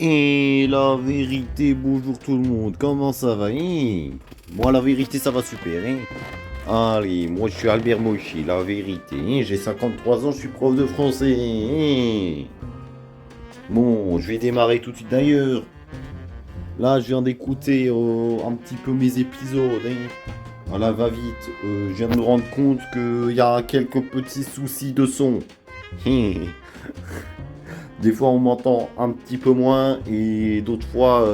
Et la vérité, bonjour tout le monde, comment ça va, hein? Moi, la vérité, ça va super, hein? Allez, moi, je suis Albert Mochi, la vérité, hein? J'ai 53 ans, je suis prof de français, hein? Bon, je vais démarrer tout de suite d'ailleurs. Là, je viens d'écouter un petit peu mes épisodes, hein? À la va-vite, je viens de me rendre compte qu'il y a quelques petits soucis de son. Des fois, on m'entend un petit peu moins et d'autres fois...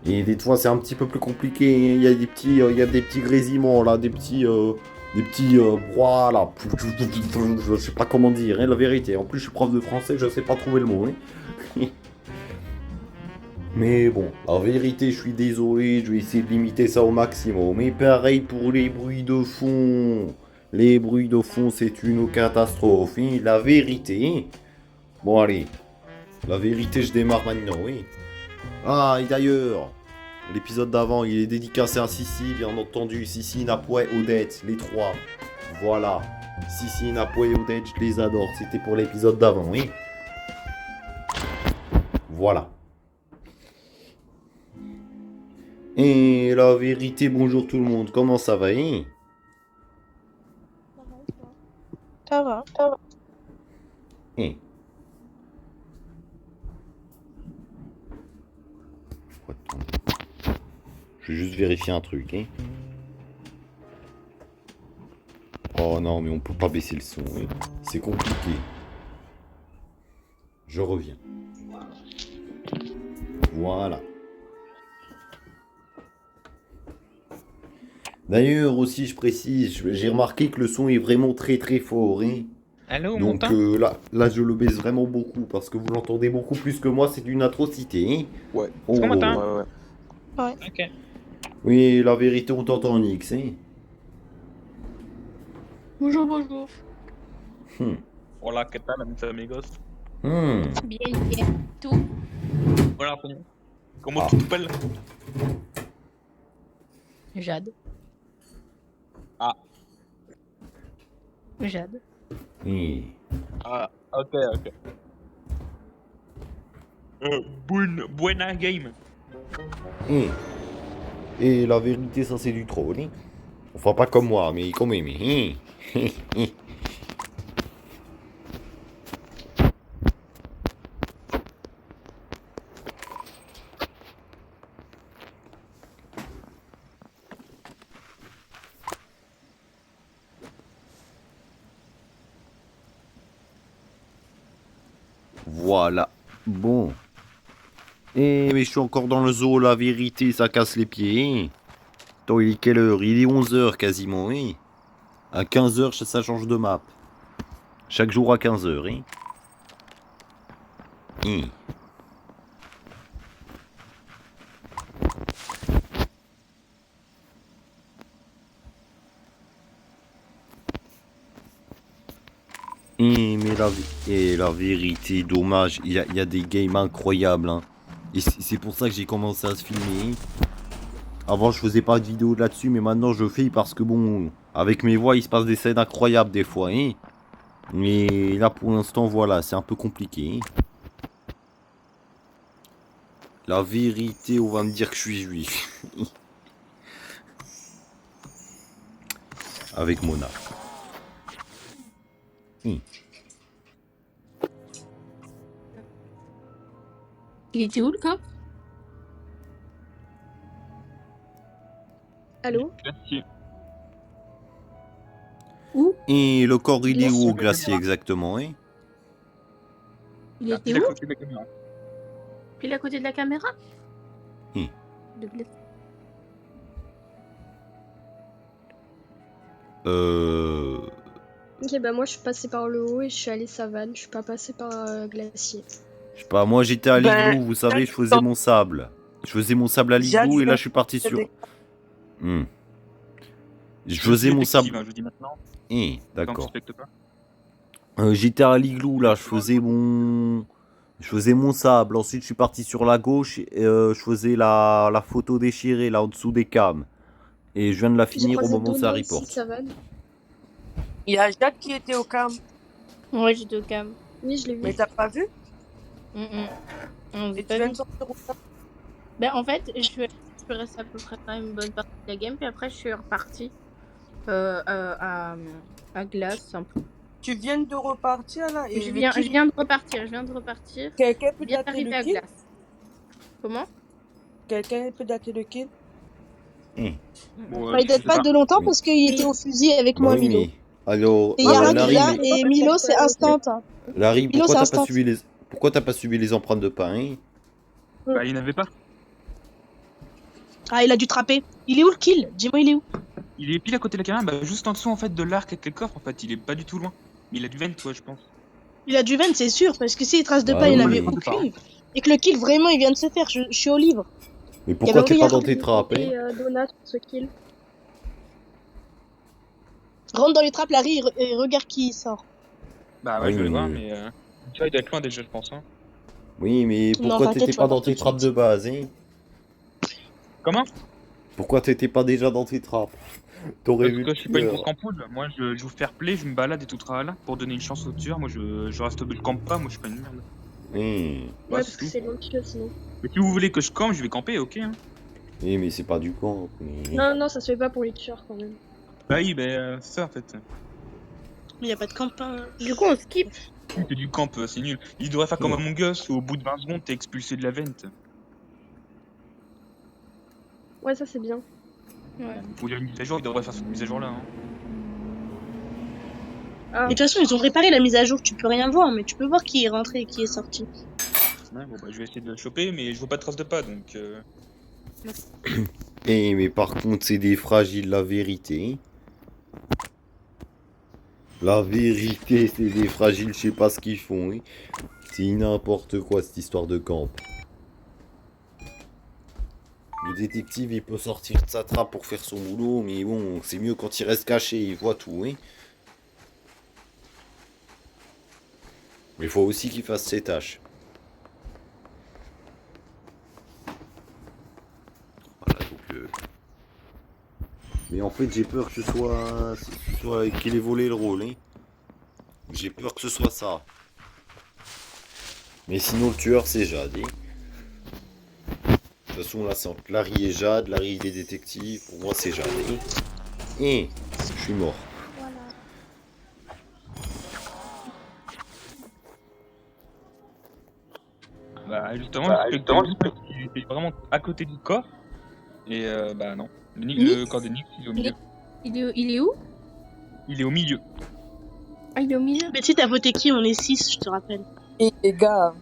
Et des fois, c'est un petit peu plus compliqué. Il y a des petits grésillements là, des petits brouhahs là. Je sais pas comment dire, hein, la vérité. En plus, je suis prof de français, je sais pas trouver le mot. Hein. Mais bon, la vérité, je suis désolé, je vais essayer de limiter ça au maximum. Mais pareil pour les bruits de fond. Les bruits de fond, c'est une catastrophe. Hein, la vérité. Hein. Bon, allez. La vérité, je démarre maintenant, oui. Ah, et d'ailleurs, l'épisode d'avant, il est dédicacé à Sissi, bien entendu. Sissi, Napoué, Odette, les trois. Voilà. Sissi, Napoué, Odette, je les adore. C'était pour l'épisode d'avant, oui. Voilà. Et la vérité, bonjour tout le monde. Comment ça va, hein? Ça va. Hein. Je vais juste vérifier un truc, hein. Oh non, mais on peut pas baisser le son, hein. C'est compliqué. Je reviens. Voilà. D'ailleurs aussi, je précise, j'ai remarqué que le son est vraiment très très fort, hein. Allô, on Donc m'entend? là, je le baisse vraiment beaucoup parce que vous l'entendez beaucoup plus que moi, c'est une atrocité, hein. Ouais. Est-ce qu'on Oh. m'entend? Ouais. Ouais. Ok. Oui, la vérité, on t'entend en X, hein. Bonjour. Hola, ¿qué tal, mis amigos? Bien. Tout. Hola, ¿cómo Ah. tu t'appelles? Jade. Ah. Jade. Oui. Ah, ok. Buena game. Hein. Et la vérité, ça c'est du troll, hein. Enfin, pas comme moi, mais quand même, hein. Voilà. Bon. Mais je suis encore dans le zoo, la vérité, ça casse les pieds, hein. Attends, il est quelle heure? Il est 11h quasiment, hein. À 15h, ça change de map. Chaque jour à 15h, hein. Hein. Mais la vérité, dommage, il y a des games incroyables, hein. Et c'est pour ça que j'ai commencé à se filmer. Avant, je faisais pas de vidéo là-dessus, mais maintenant je fais parce que bon, avec mes voix, il se passe des scènes incroyables des fois, hein. Mais là, pour l'instant, voilà, c'est un peu compliqué, hein. La vérité, on va me dire que je suis juif. Avec Mona. Il était où le corps? Allô? Merci. Où? Et le corps, il est où au Glacier. glacier exactement, hein? Il était à où? côté de la caméra. Pile à côté de la caméra? Hmm. De bled. Ok, bah moi je suis passé par le haut et je suis allé savane, je suis pas passé par glacier. Je sais pas, moi j'étais à l'igloo, vous savez, je faisais mon sable. Je faisais mon sable à l'igloo et là je suis parti sur... Je faisais mon sable... Je dis maintenant. D'accord. Donc, pas. J'étais à l'igloo là, je faisais mon sable. Ensuite je suis parti sur la gauche, et, je faisais la photo déchirée là en dessous des cams. Et je viens de la J'ai finir au croisé moment où ça Donna aussi, reporte. savane. Il y a Jacques qui était au cam. Ouais, j'étais au cam. Oui, je l'ai vu. Mais t'as pas vu? On Et s'est tu pas viens vu. de sortir où ça? Ben, en fait, je suis restée à peu près une bonne partie de la game, puis après, je suis repartie à glace un peu. Tu viens de repartir là et Je le viens kill, de repartir, je viens de repartir. quelqu'un Je peut viens dater le d'arriver à kill? glace. Comment? Quelqu'un peut dater le kill? Hum. Bon, Bah, il je date sais pas pas. de longtemps Oui. parce qu'il était Oui. au fusil avec Bah moi, oui, Milo. mais... Alors, Et Yara qui est Larry, là, mais... et Milo, c'est instant. Hein. Larry, Milo, pourquoi c'est t'as pas instant. suivi les... Pourquoi t'as pas suivi les empreintes de pas, hein? Bah, il n'avait pas. Ah, il a dû trapper. Il est où le kill? Dis-moi, il est où? Il est pile à côté de la caméra, bah, juste en dessous en fait de l'arc avec le coffre en fait. Il est pas du tout loin. Mais il a du vent, toi, je pense. Il a du vent, c'est sûr, parce que s'il trace de Bah pas, il n'y en oui, avait mais... aucune. Et que le kill, vraiment, il vient de se faire. Je suis au livre. Mais Il y pourquoi avait t'es pas rien. dans tes trappes, hein? Donat sur ce kill. Rentre dans les trappes, Larry, et regarde qui sort. Bah ouais, Oui, je vais le voir, mais... mais tu vois, il doit être loin déjà, je pense. Hein. Oui, mais Non, pourquoi t'inquiète, t'étais tu vas pas voir dans tout tes de trappes suite. de base, hein? Comment? Pourquoi t'étais pas déjà dans tes trappes? T'aurais Parce vu que le je suis pas une tueur. grosse ampoule. Moi, je joue fair play, je me balade et tout là pour donner une chance au tueur. Moi, je reste au but, je campe pas. Moi, je suis pas une merde. Oui, Ouais, c'est tout. long kill sinon. Mais si vous voulez que je campe, je vais camper, ok. Hein. oui, mais c'est pas du camp. Mais... Non, ça se fait pas pour les tueurs quand même. Bah oui, c'est ça en fait. Mais y a pas de campin. Du coup, on skip. C'est du camp, c'est nul. Il devrait faire comme Hmm. Among Us où au bout de 20 secondes, t'es expulsé de la vente. Ouais, ça c'est bien. Ouais. Faut dire une mise à jour, il devrait faire cette mise à jour là. Hein. Et de toute façon, ils ont réparé la mise à jour. Tu peux rien voir, mais tu peux voir qui est rentré et qui est sorti. Ouais, bon, bah, je vais essayer de le choper, mais je vois pas de trace de pas donc. Eh, mais par contre, c'est des fragiles, la vérité. La vérité, c'est des fragiles, je sais pas ce qu'ils font. Hein. C'est n'importe quoi cette histoire de camp. Le détective, il peut sortir de sa trappe pour faire son boulot, mais bon, c'est mieux quand il reste caché, il voit tout. Hein. Mais il faut aussi qu'il fasse ses tâches. Voilà, donc... Mais en fait, j'ai peur que ce soit qu'il ait volé le rôle. Hein. J'ai peur que ce soit ça. Mais sinon, le tueur, c'est Jade. Hein. De toute façon, là, c'est entre Larry et Jade. Larry, il est détective. Pour moi, c'est Jade. Hein. Et je suis mort. Bah justement, il était vraiment à côté du corps. Et bah non. Le corps de Nick, il est au milieu. Il est où? Il est au milieu. Ah, il est au milieu. Mais si t'as voté qui? On est 6, je te rappelle. Et les gars,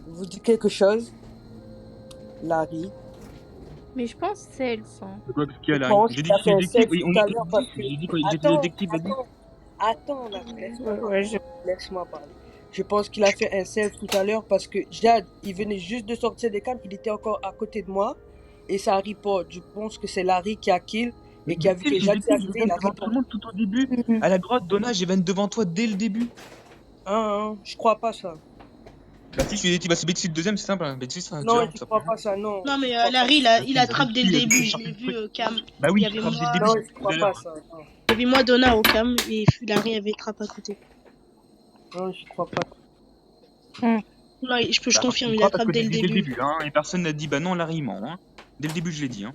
vous dites quelque chose? Larry. Mais je pense que c'est elle, ça. Parce qu'il y a Je là. pense J'ai dit qu'il a fait un que self oui, tout à l'heure parce que... j'ai dit que j'étais Attends, détective, vas-y. attends, là, laisse-moi Ouais, laisse-moi parler. Je pense qu'il a fait un self tout à l'heure parce que Jade, il venait juste de sortir des câbles, il était encore à côté de moi et ça report. Je pense que c'est Larry qui a kill et qui a vu que Jade s'est arrivé, il a devant tout report. le monde tout au début. À la droite, Donna, j'ai venu devant toi dès le début. Je crois pas ça. Bah si, je suis détective, bah c'est Betsy le deuxième, c'est simple. Hein. Betsy, c'est un Non, tueur. je ça crois peut- pas ça, non. Non, mais Je crois Larry, pas il attrape dès le Il a début. sorti Je l'ai le vu, truc. Cam. Bah oui, il y avait attrape dès le moi... début. Non, je crois pas ça. Non, Il y avait moi, Donna, au Cam, et Larry avait trappe à côté. non je crois pas. Non, je confirme, il Parce attrape que dès le début. hein, et personne n'a dit bah non, Larry ment. Hein. Dès le début, je l'ai dit. Hein.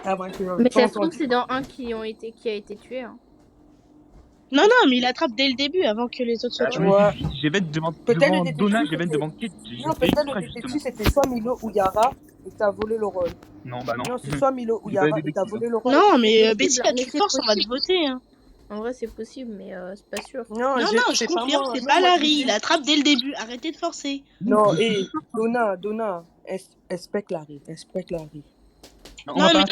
Ah, bref, Mais ça se trouve, c'est dans un qui a été tué. Hein. Non, mais il attrape dès le début, avant que les autres soient tués. Ouais. J'ai venu devant Peut-être le Donna, détective, j'ai venu c'était- devant Kate. Non, peut-être le détective, c'était soit Milo ou Yara et t'as volé le rôle. Non, bah non. Non, c'est soit Milo ou C'est pas Yara le et t'as détective, volé le rôle. Non, mais C'est Betty, possible, là, mais tu c'est forces, on va te possible. voter. Hein. En vrai, c'est possible, mais c'est pas sûr. Non, je c'est confirme, moi. c'est Non, pas moi, Larry, je- il attrape dès le début. Arrêtez de forcer. Non, et Donna, respecte Larry, respecte Larry. Non, mais non,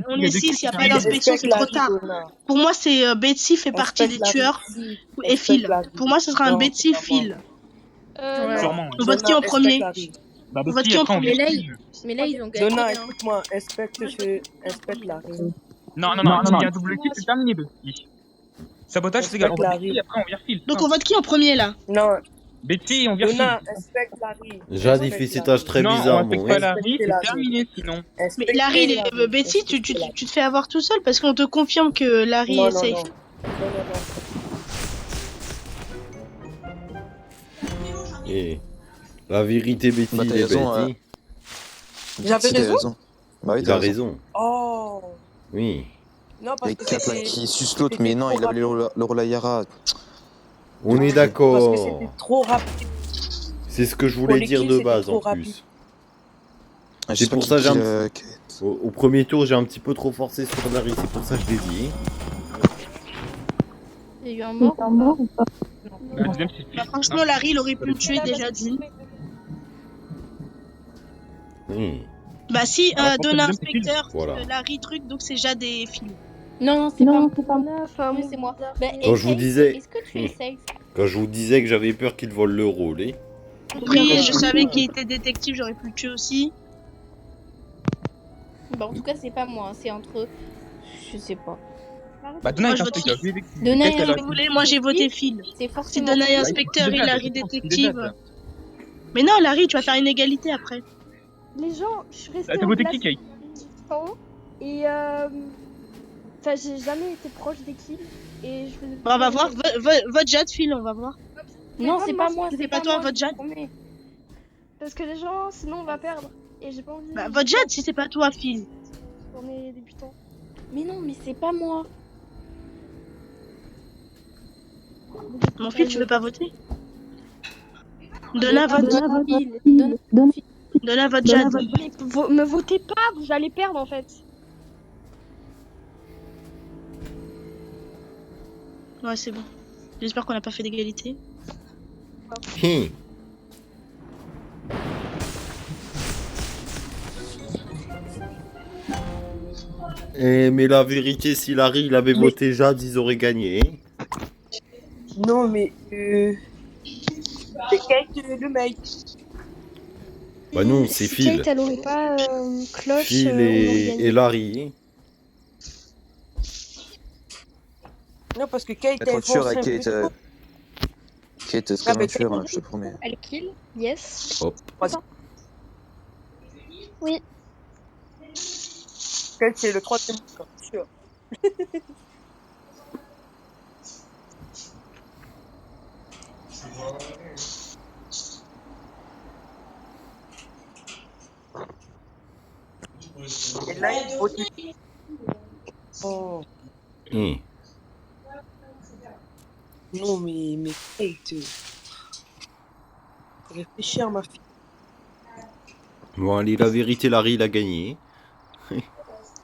on est 6, il n'y a pas d'inspection, c'est trop tard. Donna. Pour moi, c'est Betsy fait partie des Respecte Larry. tueurs Si, et respecte Phil. Larry. Pour moi, ce sera un Non, Betsy c'est pas moi. Phil. Ouais. Sûrement. On vote qui en premier? Bah, On vote Betty, qui en après, on premier? vérifie. Mais là, ils ont gagné. Donna, hein. écoute-moi, respecte Larry. Non, il y a un double kill, c'est terminé, Betty. Sabotage, c'est égal. On vote Larry. Betty, après, on vérifie. Donc on vote qui en premier là? Non, Betty, on vérifie. Donna, respecte Larry. Jade, il fait ses tâches très Non, on bizarrement. respecte pas Hein. Larry, c'est terminé, sinon. Mais Larry, Betty, tu te fais avoir tout seul parce qu'on te confirme que Larry est safe. Non. Et La vérité, Betty, Bah, il t'as est raison, bête. J'avais Si, t'as raison? raison. Bah oui, Il t'as a raison. raison. Oh. Oui. Non, Il y parce a que Cap là c'était qui suce l'autre, c'était mais non, trop il a volé rapide. le rôle à Yara. On est Parce que c'était d'accord. trop rapide. C'est ce que je Pour voulais les dire kills, de c'était base en trop rapide. plus. Ah, je C'est sais pas pour qui ça que j'ai kill un Kate. Au premier tour, j'ai un petit peu trop forcé sur Larry, c'est pour ça que je l'ai dit. Il y a eu un mort ou pas? Bah, le deuxième, c'est Bah, Phil. franchement, Larry, il aurait pu le tuer déjà d'une. Oui. Bah, si, Ah, je pense que donne le deuxième, c'est Phil. inspecteur, Voilà. Larry truc, donc c'est Jade et Phil. Non, c'est pas Enfin, oui, c'est moi. Bah, Quand je vous essaye, disais- est-ce que tu essayes? Quand je vous disais que j'avais peur qu'il vole le rôle, hein. Oui, je savais qu'il était détective, j'aurais pu le tuer aussi. Bah, en tout cas, c'est pas moi, c'est entre eux. Je sais pas. Bah, Donna Moi, est je vote inspecteur. Donna Si vous voulez, moi j'ai voté Phil. C'est Si forcément Donna est Phil. inspecteur et Jade, Larry c'est détective. Jade. Mais non, Larry, tu vas faire une égalité après. les gens, je suis restée T'as au voté glace qui, Kate? et enfin, j'ai jamais été proche des kills et je faisais. Bah, on va voir, vote Jade, Phil, on va voir. Non, c'est pas moi, c'est pas toi, moi, vote je Jade. te promets. Parce que les gens, sinon on va perdre et j'ai pas envie. Bah, vote Jade si c'est pas toi, Phil. On est débutants. Mais non, mais c'est pas moi. Mon Phil, tu veux pas voter? Donna vote. Phil. Donna vote Jade. Mais me votez pas, vous allez perdre en fait. Ouais, c'est bon. J'espère qu'on n'a pas fait d'égalité. Hum. Mais la vérité, si Larry il avait voté Jade, ils auraient gagné. Hein. Non, mais c'est Kate le mec. Bah non, c'est Si Phil. Kate, elle aurait pas cloche. Phil on aurait gagné. et Larry. Non, parce que Kate, Trop elle sûr fonce à un peu Kate. trop. Kate, c'est Ah, très mais sûr, hein, je te promets. Elle kill, yes. Hop. Oui. Kate, c'est le troisième, c'est sûr. Et là, il faut dire. Oh. Hum. Non, mais Kate. Réfléchir, ma fille. Bon, allez, la vérité, Larry il a gagné.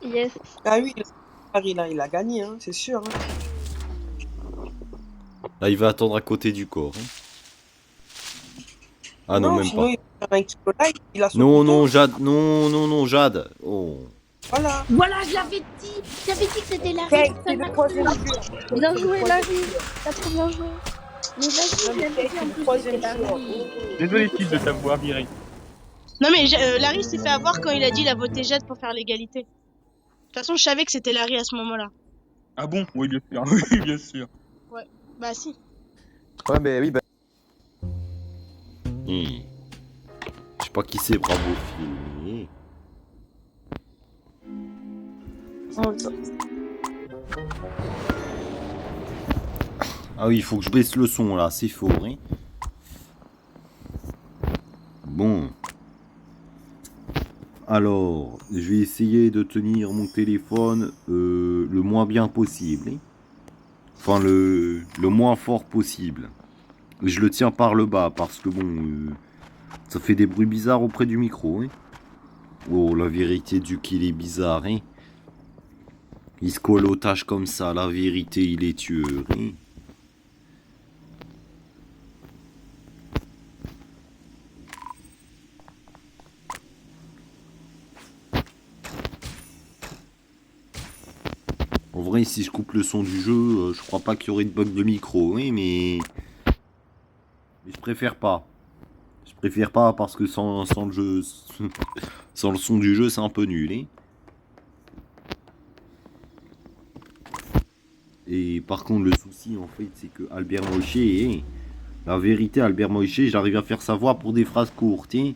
Yes. Ah oui, il a gagné, hein, c'est sûr. Hein. Là, il va attendre à côté du corps. Hein. Ah non, même sinon, pas. il va faire un kilo live, il a son Non, couteau. non, Jade. Non, Jade. Oh. Voilà. Voilà, je l'avais dit. J'avais dit que c'était Larry. Kate, personne c'est n'a le cru. troisième jeu. Bien joué, Larry. T'as trop bien joué. Mais vas-y, Non, mais j'avais Kate, dit en c'est le plus troisième c'était jeu. Larry. Désolé, Phil, de t'avoir viré. Non, mais Larry s'est fait avoir quand il a dit il a voté Jade pour faire l'égalité. De toute façon, je savais que c'était Larry à ce moment-là. Ah bon? Oui, bien sûr. Oui, bien sûr. Bah, si. Ouais, mais oui, bah. Je sais pas qui c'est, bravo, Phil. Ah oui, il faut que je baisse le son là, c'est fort. Hein. Bon. Alors, je vais essayer de tenir mon téléphone le moins bien possible. Hein. Enfin, le moins fort possible. Je le tiens par le bas parce que bon, ça fait des bruits bizarres auprès du micro. Hein. Oh, la vérité du qu'il est bizarre. Hein. Il se colle aux tâches comme ça, la vérité, il est tueur. Hein. En vrai, si je coupe le son du jeu, je crois pas qu'il y aurait de bug de micro, hein, mais je préfère pas. Je préfère pas parce que sans le jeu, sans le son du jeu, c'est un peu nul. Hein. Et par contre, le souci, en fait, c'est que Albert Moïse, hein, la vérité, Albert Moïse, j'arrive à faire sa voix pour des phrases courtes, hein,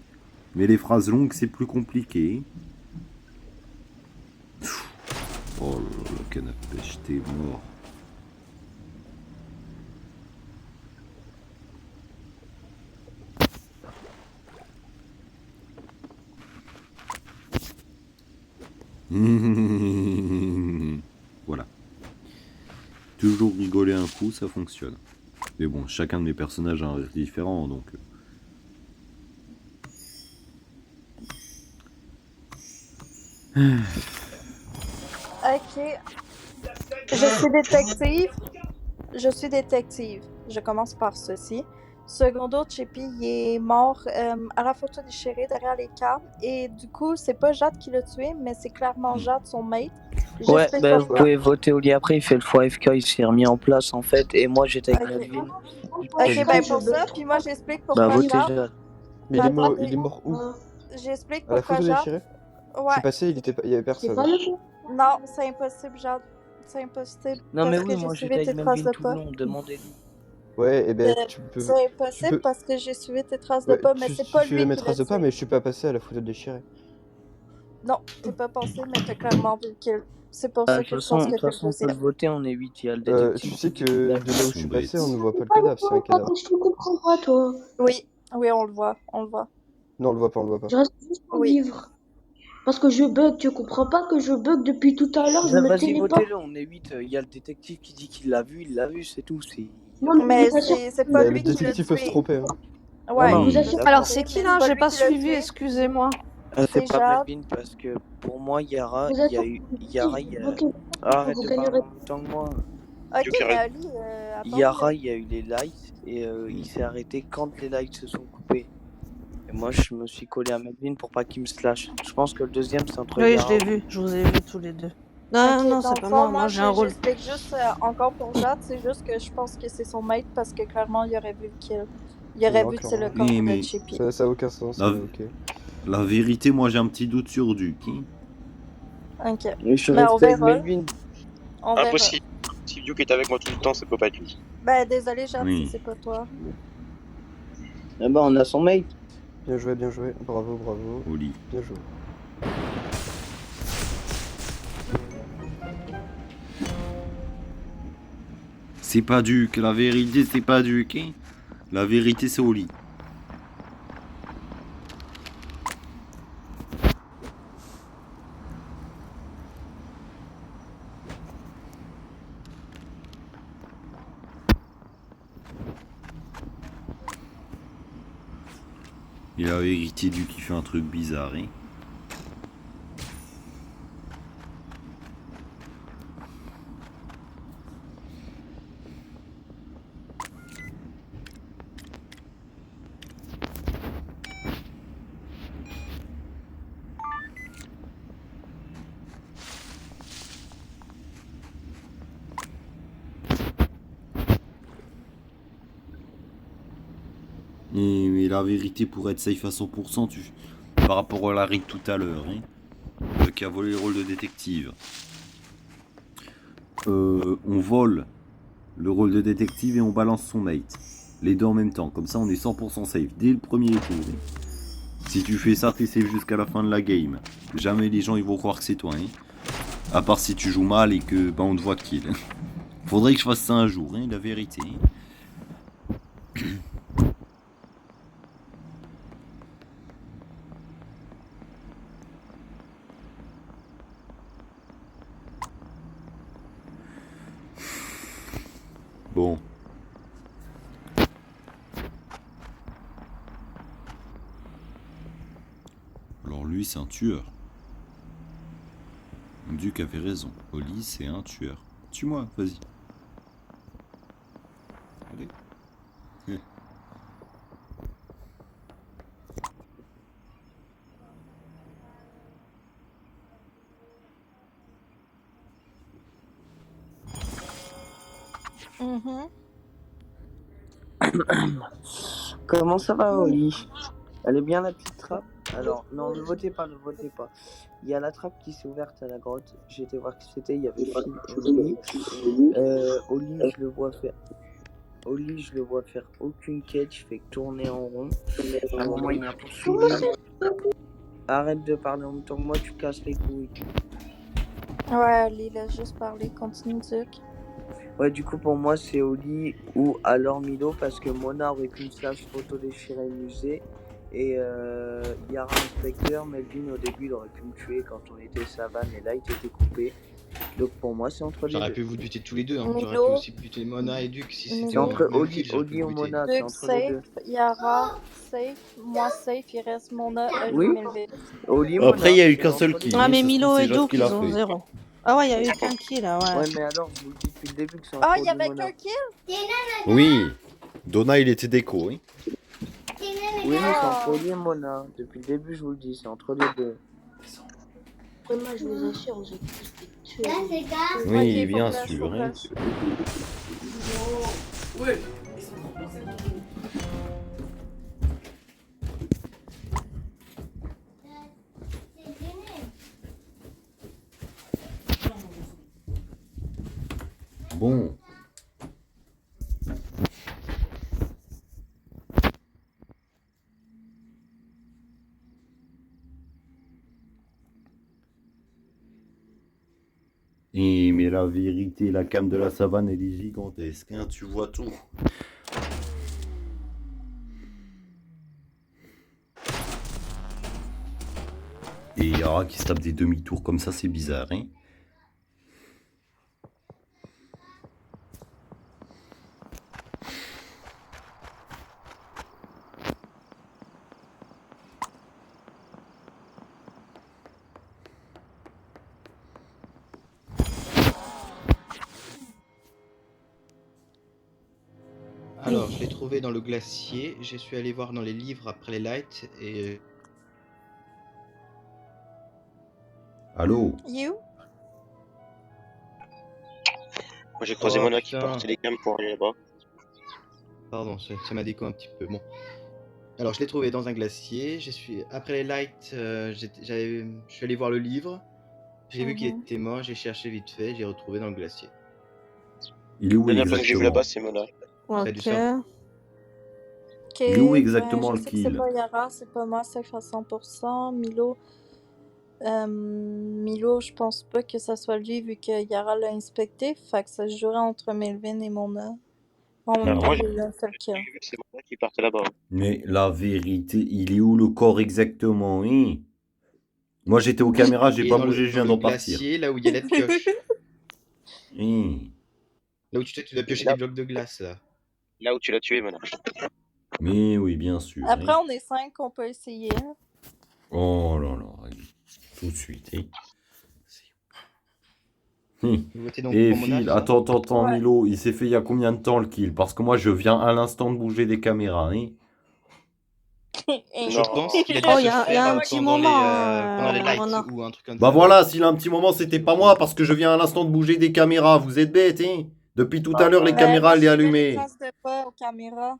mais les phrases longues, c'est plus compliqué. Oh là là, le canapé, j'étais mort. Voilà. Toujours rigoler un coup, ça fonctionne. Mais bon, chacun de mes personnages a un rire différent, donc... Ok. Je suis détective. Je commence par ceci. Secondo, Chippy, il est mort à la photo déchirée derrière les câbles. Et du coup, c'est pas Jade qui l'a tué, mais c'est clairement Jade, son mate. Ouais, J'explique bah vous pourquoi. pouvez voter Oli après, il fait le fois FK, il s'est remis en place en fait, et moi j'étais avec Ok. Melvin. Ok, ben pour ça, puis moi j'explique Bah pourquoi votez Jade. Jade. Mais il est mort où? J'explique À la pourquoi photo Jade. déchirée? Je Ouais. suis passé, il y avait personne. Non, c'est impossible, Jade. C'est impossible. Non mais Parce oui, que moi j'ai j'étais suivi avec tes traces Melvin de tout le pas. long, demandez-lui. Ouais, et ben tu peux... C'est impossible parce que j'ai suivi tes traces de Ouais, pas, mais c'est pas tu suivais lui mes qui l'a traces de pas, tué. mais je suis pas passé à la photo déchirée. Non, t'es pas passé, mais t'as clairement vu le kill. C'est pour De ça toute que je pense façon, que t'es le on peut le deuxième. voter, on est 8, il y a le détective. Tu sais que qui- de là où je suis Sont passé, bêtes. on ne voit pas le cadavre, c'est un cadavre. Je comprends pas, toi. Oui, oui, on le voit, on le voit. Non, on le voit pas, on le voit pas. Je reste juste pour vivre. Parce que je bug, tu comprends pas que je bug depuis tout à l'heure, je Bah, me vas-y, téléporte. votez-le, on est 8, il y a le détective qui dit qu'il l'a vu, il l'a vu, c'est tout. Non, Mais vous assure- c'est pas Le lui qui l'a détective peut se tué. tromper. Hein. Ouais, Non, il non, peut se d'accord. Alors, tromper, c'est qui mais là? c'est J'ai lui pas qui l'a suivi, tué. excusez-moi. C'est C'est pas Jade. Melvin parce que pour moi, Yara, Vous il y a assure- eu. Yara, il y a. Ok. Arrête Vous de parler gagnerez. en même temps que moi. Ok, mais Ali, attends. Yara, il y a eu les lights et il s'est arrêté quand les lights se sont coupés. Et moi, je me suis collé à Melvin pour pas qu'il me slash. Je pense que le deuxième, c'est entre Oui, Yara. je l'ai vu, je vous ai vu tous les deux. Non, Ok, non, dans c'est le pas fond, moi, moi j'ai un rôle. j'explique juste encore pour Jade, c'est juste que je pense que c'est son mate parce que clairement il aurait vu le kill. Il aurait Non, vu que c'est le clairement. corps Mais- de Chippy. Ça a aucun sens, La- mais ok. La vérité, moi j'ai un petit doute sur Duke. Hein. Ok. Mais je Mais on reste avec verra. Melvin. On verra. Impossible. Si Duke est avec moi tout le temps, ça peut pas être lui. Ben désolé Jade Oui. si c'est pas toi. Eh ben, on a son mate. Bien joué, bravo, bravo. Oli. Bien joué. C'est pas Duke, la vérité c'est pas Duke. Hein. La vérité c'est Oli. Et la vérité, Duke qui fait un truc bizarre. Hein. Mais la vérité, pour être safe à 100%, par rapport à la règle tout à l'heure, hein, qui a volé le rôle de détective, on vole le rôle de détective et on balance son mate. Les deux en même temps, comme ça on est 100% safe dès le premier tour. Hein. Si tu fais ça, t'es safe jusqu'à la fin de la game. Jamais les gens ils vont croire que c'est toi. Hein. À part si tu joues mal et que bah, on te voit kill. Faudrait que je fasse ça un jour, hein, la vérité. Bon. Alors lui c'est un tueur. Duke avait raison. Oli c'est un tueur. Tue-moi, vas-y. Allez. Comment ça va, Oli? Elle est bien la petite trappe? Alors, non, ne votez pas, ne votez pas. Il y a la trappe qui s'est ouverte à la grotte. J'ai été voir qui c'était, il y avait Phil et Oli. Oli, je le vois faire. Oli, je le vois faire aucune quête, je fais que tourner en rond. À un moment, il m'a poursuivi. Arrête de parler en même temps que moi, tu casses les couilles. Ouais, Ali, laisse juste parler, continue Duke. Ouais, du coup, pour moi, c'est Oli ou alors Milo parce que Mona aurait pu me slash photo déchirée musée Et Yara inspecteur, Melvin au début il aurait pu me tuer quand on était savane et là il était coupé. Donc pour moi c'est entre les J'aurais deux. pu vous buter tous les deux, hein. J'aurais pu Milo, aussi buter Mona et Duke si c'était C'est dans entre le même kill, j'aurais pu Oli le ou buter. Mona, c'est Duke entre les deux. safe, Yara safe, moi safe, il reste Mona, Oui. Melvin. Oli, Après, il y a eu c'est qu'un entre seul les kill. deux. Ah, mais Ça se trouve, Milo c'est et Jade Duke, qui l'a ils ont fait. 0. Ah ouais, il y a eu qu'un kill là, ouais. Ouais, mais alors, je vous le dis depuis le début que c'est Ah, entre il y Oli avait Mona. qu'un kill? Oui. Donna, il était déco, hein. Oui, mais c'est entre Oli et Mona. Depuis le début, je vous le dis, c'est entre les deux. Après, moi, je vous assure, j'ai tous tué. Oui, Ok, bien faut flash, sûr. faut Hein. flash. Bon. Et mais la vérité, la cam de la savane, elle est gigantesque, hein, tu vois tout. Et Yara qui se tape des demi-tours comme ça, c'est bizarre, hein. Alors, je l'ai trouvé dans le glacier, je suis allé voir dans les livres après les lights et... Allô? You? Moi j'ai croisé Oh, Mona qui putain. portait les cams pour aller là-bas. Pardon, ça m'a déco un petit peu. Bon. Alors, je l'ai trouvé dans un glacier. Après les lights, je suis allé voir le livre. J'ai vu qu'il était mort, j'ai cherché vite fait, j'ai retrouvé dans le glacier. Il est où La dernière personne que j'ai vu exactement? là-bas, c'est Mona. Près du sang. Ok, Il est où ben, exactement je le sais que c'est kill? pas Yara, c'est pas moi, safe à 100%. Milo, Milo, je pense pas que ça soit lui vu que Yara l'a inspecté. Fait que ça se jouerait entre Melvin et Mona. En même Alors, temps, Moi il y a eu un seul kill. j'ai vu que c'est Mona qui partait là-bas. mais la vérité, il est où le corps exactement, hein? Moi j'étais aux caméras, j'ai Et pas dans bougé, je viens le d'en partir. glacier, là où il y a la pioche. Hein. Là où tu dois piocher Là, des blocs de glace, là. là où tu l'as tué, Mona. Mais oui, bien sûr. Après, Hein. on est 5, on peut essayer. Oh là là, tout de suite. Hein. Vous votez donc Et pour Mona, Phil, c'est ça? attends, Ouais. Milo, il s'est fait il y a combien de temps le kill? Parce que moi je viens à l'instant de bouger des caméras. Hein. Je pense qu'il a dû Oh, se il y a faire un petit moment, pendant les lights Mona. ou un truc comme Bah ça. voilà, s'il a un petit moment, c'était pas moi parce que je viens à l'instant de bouger des caméras. Vous êtes bêtes, hein? Depuis tout à l'heure, les Ben, caméras, moi, elles j'ai sont fait les allumées. traces de pas aux caméras.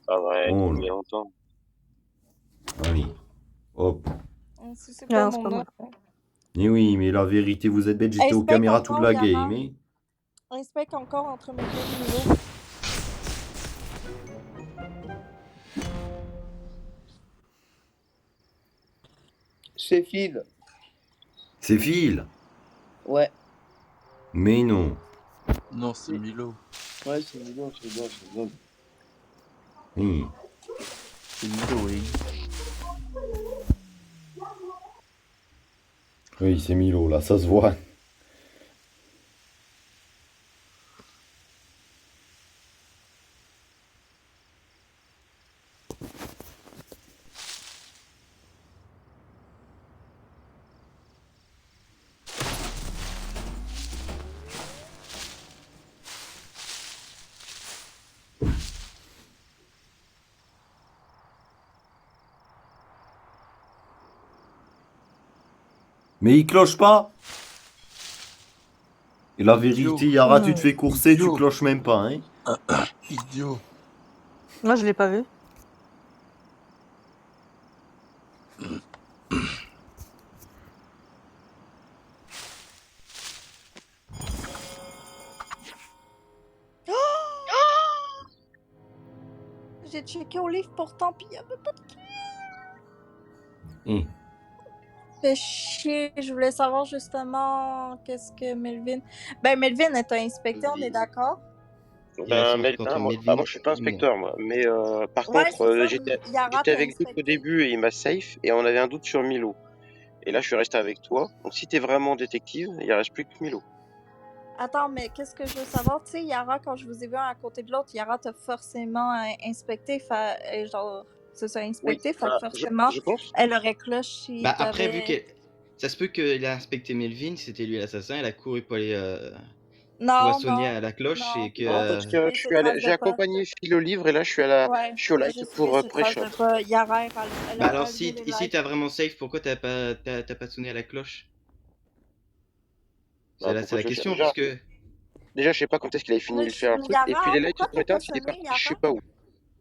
Ah ouais, Oh il y là. a longtemps. Allez, hop. Si c'est pas Non, c'est pas Mona. moi. Et oui, mais la vérité, vous êtes bêtes, j'étais aux Inspect caméras toute encore, la Yara. game. Hein. Inspect encore entre Melvin et Milo. C'est Phil. C'est Phil. Ouais. Mais non. Non, c'est Milo. Ouais, c'est Milo, c'est bien, c'est bien. Oui. C'est Milo, oui. Oui, c'est Milo, là, ça se voit. Mais il cloche pas. Et la vérité, Yara, tu te fais courser, tu cloches même pas, hein. Idiot. Moi, je l'ai pas vu. J'ai checké au livre pourtant, pis y'avait pas de kill. Fait chier, je voulais savoir justement qu'est-ce que Melvin. Ben, Melvin est un inspecteur, on est d'accord? Direction Ben, contre moi, Melvin. moi je suis pas Bon. inspecteur moi, mais par Ouais, contre c'est ça, j'étais Yara t'a avec Duke au inspecté. début et il m'a safe et on avait un doute sur Milo. Et là je suis resté avec toi. Donc si t'es vraiment détective, il reste plus que Milo. Attends, mais qu'est-ce que je veux savoir? Tu sais, Yara, quand je vous ai vu un à côté de l'autre, Yara t'a forcément inspecté, genre, c'est ça, Oui, inspecté, fait que bah, forcément, je pense. elle aurait cloche si Bah après, vu t'avais... que ça se peut qu'il a inspecté Melvin, c'était lui l'assassin, elle a couru pour aller, tu vois, Non, sonner non, à la cloche non, et que... Non, c'est parce que juste ses traces j'ai de pas. accompagné Phil au livre et là Ouais, je suis au c'est light juste pour ses traces pré-shot. de pas. Yara, elle Bah a alors allumé si, les ici lights. t'as vraiment safe, pourquoi t'as pas sonné à la cloche? Bah, C'est pourquoi la tu veux question, déjà, parce que... déjà je sais pas quand est-ce qu'il avait fini Mais, de faire le truc. Et puis Yara, les lights pourquoi se sont t'as pas éteints, il est sonné, parti je sais Yara? pas où.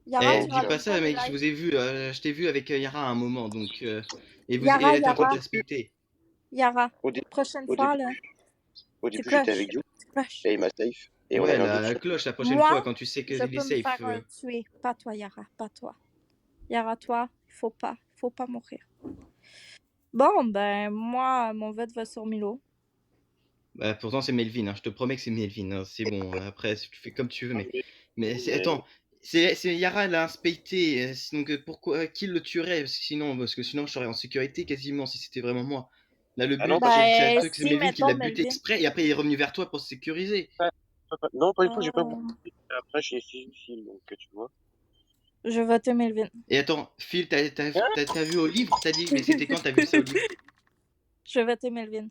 Yara, Eh, tu dis pas rallumes ça, pas les mec, je lights? vous ai vu, je t'ai vu avec Yara à un moment, donc... et elle Yara, était en train de Yara, t'inspecter. Yara, Au, dé- prochaine au fois, début, là, au tu début j'étais avec cloches. Duke Tu cloches. et il m'a safe et on Ouais, avait un doute la sur. cloche la prochaine Moi, fois, quand tu sais je qu'il est peux me safe. faire tuer. Pas toi, Yara, pas toi. Yara, toi, faut pas mourir. Bon, ben, moi, mon vote va sur Milo. Bah, pourtant c'est Melvin, hein. Je te promets que c'est Melvin, hein. C'est bon, après tu fais comme tu veux, mais attends, c'est Yara, elle a inspecté, donc pourquoi, qui le tuerait? Parce que sinon je serais en sécurité quasiment si c'était vraiment moi. Là le Ah non, but pas du c'est un Ben, truc, c'est si, Melvin qui l'a mettons, buté Melvin. exprès et après il est revenu vers toi pour se sécuriser. Non, pas du tout, j'ai pas Euh, beaucoup. Après j'ai Phil, donc tu vois. Je vais voter Melvin. Et attends, Phil, t'as vu au livre? T'as dit, mais c'était quand t'as vu ça au livre? Je vais voter Melvin.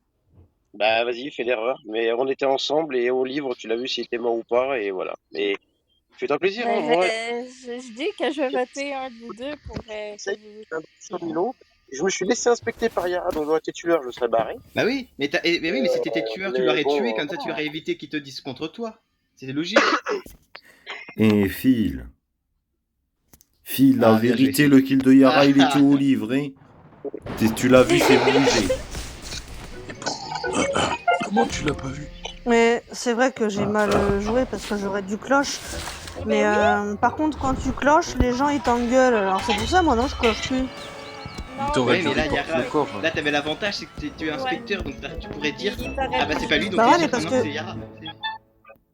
Bah vas-y, fais l'erreur. Mais on était ensemble et au livre tu l'as vu s'il était mort ou pas et voilà. Mais fais-toi plaisir, hein, Ben, moi. je dis que je vais voter un de vous deux pour Ça y que est, vous... un doute sur Milo. Je me suis laissé inspecter par Yara, donc j'aurais été tueur, je serais barré. Bah oui, mais si t'étais tueur, tu Mais l'aurais bon, tué, comme ça tu aurais évité qu'ils te disent contre toi. C'est logique. Et Phil, la Ah, bien joué, vérité, Phil. le kill de Yara, il était au livre, hein. Tu l'as vu, c'est obligé. Comment tu l'as pas vu? Mais c'est vrai que j'ai mal joué parce que j'aurais dû cloche. Mais par contre, quand tu cloches, les gens ils t'engueulent. Alors c'est pour ça, moi non, je cloche plus. Ouais, mais là, là t'avais l'avantage, c'est que tu es inspecteur, donc tu pourrais dire ah bah c'est pas lui, donc Bah tu ouais, dis mais parce non, que- c'est Yara.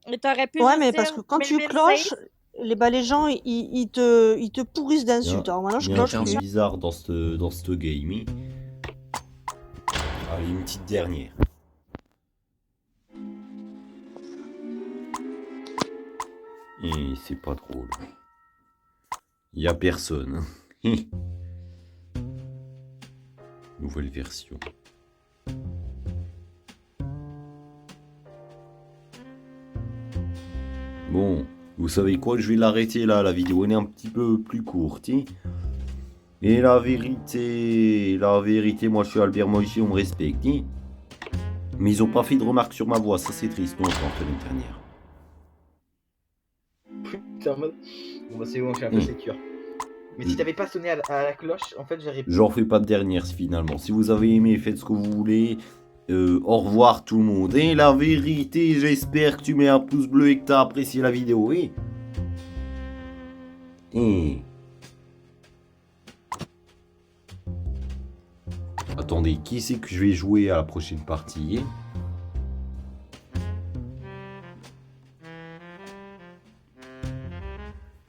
Mais t'aurais pu Ouais, juste mais dire parce que quand tu Melvin cloches, safe. les gens ils te pourrissent d'insultes. Alors maintenant, Il je y a un cloche truc plus. bizarre dans ce game. Hein. Allez, une petite dernière. Et c'est pas drôle. Il y a personne. hein. Nouvelle version. Bon, vous savez quoi, je vais l'arrêter là, la vidéo elle est un petit peu plus courte. Hein. Et la vérité, moi je suis Albert Moïse, on me respecte. Hein. Mais ils ont pas fait de remarques sur ma voix, ça c'est triste, non, c'est entre l'année dernière. T'es en mode bon bah c'est bon, je suis un peu sécure. Mais si t'avais pas sonné à la cloche, en fait j'aurais pu. J'en fais pas de dernière finalement. Si vous avez aimé, faites ce que vous voulez. Au revoir tout le monde. Et la vérité, j'espère que tu mets un pouce bleu et que tu as apprécié la vidéo. Oui. Attendez, qui c'est que je vais jouer à la prochaine partie?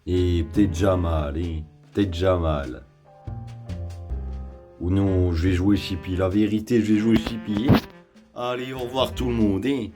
Et peut-être Jamal, hein. Peut-être Jamal. Ou non, je vais jouer Chippy. La vérité, je vais jouer Chippy. Allez, au revoir tout le monde. Hein.